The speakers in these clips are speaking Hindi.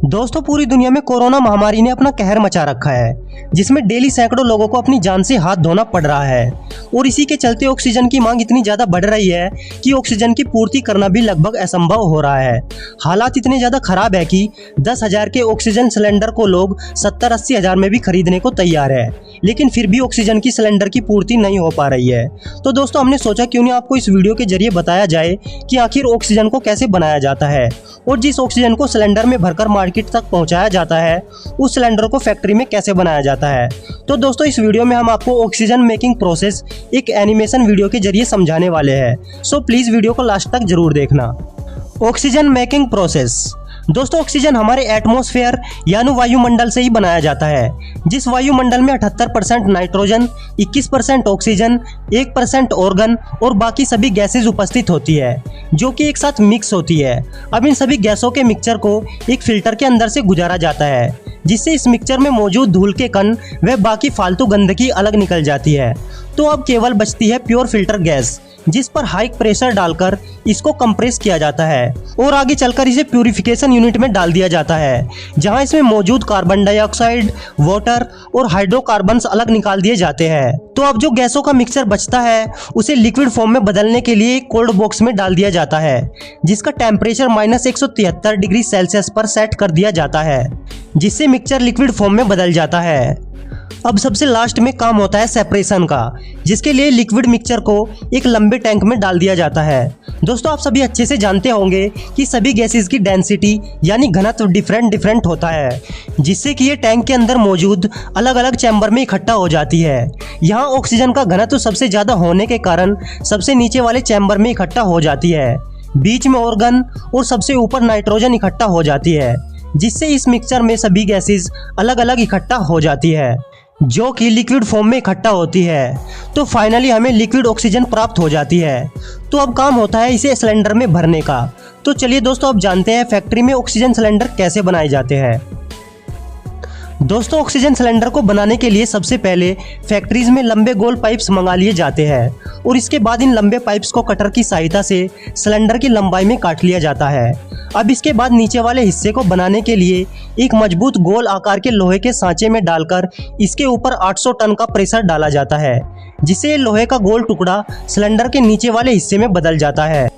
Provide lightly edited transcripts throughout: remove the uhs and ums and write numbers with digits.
दोस्तों, पूरी दुनिया में कोरोना महामारी ने अपना कहर मचा रखा है, जिसमें डेली सैकड़ों लोगों को अपनी जान से हाथ धोना पड़ रहा है। और इसी के चलते ऑक्सीजन की मांग इतनी ज्यादा बढ़ रही है कि ऑक्सीजन की पूर्ति करना भी लगभग असंभव हो रहा है। हालात इतने ज्यादा खराब है कि 10,000 के ऑक्सीजन सिलेंडर को लोग 70-80 हजार में भी खरीदने को तैयार है, लेकिन फिर भी ऑक्सीजन की सिलेंडर की पूर्ति नहीं हो पा रही है। तो दोस्तों, हमने सोचा क्यों नहीं आपको इस वीडियो के जरिए बताया जाए कि आखिर ऑक्सीजन को कैसे बनाया जाता है, और जिस ऑक्सीजन को सिलेंडर में भरकर मार्केट तक पहुंचाया जाता है उस सिलेंडर को फैक्ट्री में कैसे बनाया जाता है। तो दोस्तों, इस वीडियो में हम आपको ऑक्सीजन मेकिंग प्रोसेस एक एनिमेशन वीडियो के जरिए समझाने वाले हैं। सो प्लीज वीडियो को लास्ट तक जरूर देखना। Oxygen making process. दोस्तों, ऑक्सीजन हमारे एटमॉस्फेयर यानी वायुमंडल से ही बनाया जाता है, जिस वायुमंडल में 78% नाइट्रोजन, 21% ऑक्सीजन, 1% ऑर्गन और बाकी सभी गैसेज उपस्थित होती है, जो कि एक साथ मिक्स होती है। अब इन सभी गैसों के मिक्सचर को एक फिल्टर के अंदर से गुजारा जाता है, जिससे इस मिक्सचर में मौजूद धूल के कण व बाकी फालतू गंदगी अलग निकल जाती है। तो अब केवल बचती है प्योर फिल्टर गैस, जिस पर हाई प्रेशर डालकर इसको कंप्रेस किया जाता है और आगे चलकर इसे प्यूरिफिकेशन यूनिट में डाल दिया जाता है, जहां इसमें मौजूद कार्बन डाइऑक्साइड, वाटर और हाइड्रोकार्बन्स अलग निकाल दिए जाते हैं। तो अब जो गैसों का मिक्सचर बचता है उसे लिक्विड फॉर्म में बदलने के लिए एक कोल्ड बॉक्स में डाल दिया जाता है, जिसका टेम्परेचर -173 डिग्री सेल्सियस पर सेट कर दिया जाता है, जिससे मिक्सचर लिक्विड फॉर्म में बदल जाता है। अब सबसे लास्ट में काम होता है सेपरेशन का, जिसके लिए लिक्विड मिक्सचर को एक लंबे टैंक में डाल दिया जाता है। दोस्तों, आप सभी अच्छे से जानते होंगे कि सभी गैसेस की डेंसिटी यानी घनत्व डिफरेंट होता है, जिससे कि ये टैंक के अंदर मौजूद अलग अलग चैम्बर में इकट्ठा हो जाती है। यहाँ ऑक्सीजन का घनत्व सबसे ज़्यादा होने के कारण सबसे नीचे वाले चैम्बर में इकट्ठा हो जाती है, बीच में ऑर्गन और सबसे ऊपर नाइट्रोजन इकट्ठा हो जाती है, जिससे इस मिक्सचर में सभी गैसेस अलग अलग इकट्ठा हो जाती है, जो कि लिक्विड फॉर्म में इकट्ठा होती है। तो फाइनली हमें लिक्विड ऑक्सीजन प्राप्त हो जाती है। तो अब काम होता है इसे सिलेंडर में भरने का। तो चलिए दोस्तों, अब जानते हैं फैक्ट्री में ऑक्सीजन सिलेंडर कैसे बनाए जाते हैं। दोस्तों, ऑक्सीजन सिलेंडर को बनाने के लिए सबसे पहले फैक्ट्रीज में लंबे गोल पाइप्स मंगा लिए जाते हैं, और इसके बाद इन लंबे पाइप्स को कटर की सहायता से सिलेंडर की लंबाई में काट लिया जाता है। अब इसके बाद नीचे वाले हिस्से को बनाने के लिए एक मजबूत गोल आकार के लोहे के सांचे में डालकर इसके ऊपर 800 टन का प्रेशर डाला जाता है, जिससे लोहे का गोल टुकड़ा सिलेंडर के नीचे वाले हिस्से में बदल जाता है।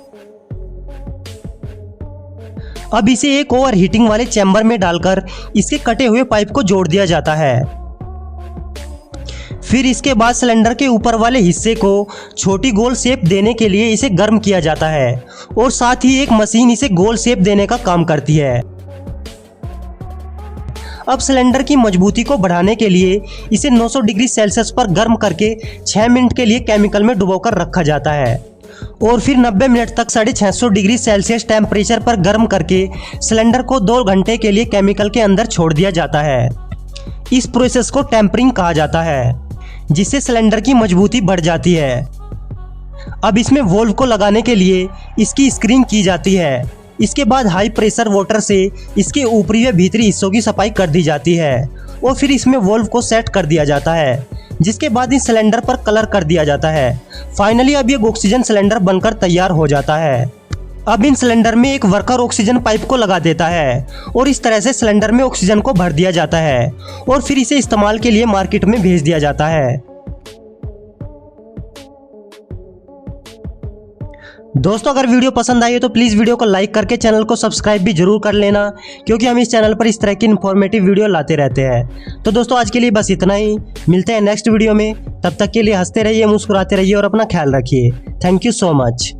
अब इसे एक ओवर हीटिंग वाले चैम्बर में डालकर इसके कटे हुए पाइप को जोड़ दिया जाता है। फिर इसके बाद सिलेंडर के ऊपर वाले हिस्से को छोटी गोल शेप देने के लिए इसे गर्म किया जाता है, और साथ ही एक मशीन इसे गोल शेप देने का काम करती है। अब सिलेंडर की मजबूती को बढ़ाने के लिए इसे 900 डिग्री सेल्सियस पर गर्म करके 6 मिनट के लिए केमिकल में डुबोकर रखा जाता है, और फिर 90 मिनट तक 650 डिग्री सेल्सियस टेम्परेचर पर गर्म करके सिलेंडर को 2 घंटे के लिए केमिकल के अंदर छोड़ दिया जाता है। इस प्रोसेस को टेम्परिंग कहा जाता है, जिससे सिलेंडर की मजबूती बढ़ जाती है। अब इसमें वोल्व को लगाने के लिए इसकी स्क्रीनिंग की जाती है। इसके बाद हाई प्रेशर वाटर से इसके ऊपरी व भीतरी हिस्सों की सफाई कर दी जाती है, और फिर इसमें वोल्व को सेट कर दिया जाता है, जिसके बाद इस सिलेंडर पर कलर कर दिया जाता है। फाइनली अब ये ऑक्सीजन सिलेंडर बनकर तैयार हो जाता है। अब इन सिलेंडर में एक वर्कर ऑक्सीजन पाइप को लगा देता है, और इस तरह से सिलेंडर में ऑक्सीजन को भर दिया जाता है, और फिर इसे इस्तेमाल के लिए मार्केट में भेज दिया जाता है। दोस्तों, अगर वीडियो पसंद आई हो तो प्लीज़ वीडियो को लाइक करके चैनल को सब्सक्राइब भी जरूर कर लेना, क्योंकि हम इस चैनल पर इस तरह की इन्फॉर्मेटिव वीडियो लाते रहते हैं। तो दोस्तों, आज के लिए बस इतना ही। मिलते हैं नेक्स्ट वीडियो में। तब तक के लिए हंसते रहिए, मुस्कुराते रहिए और अपना ख्याल रखिए। Thank you so much.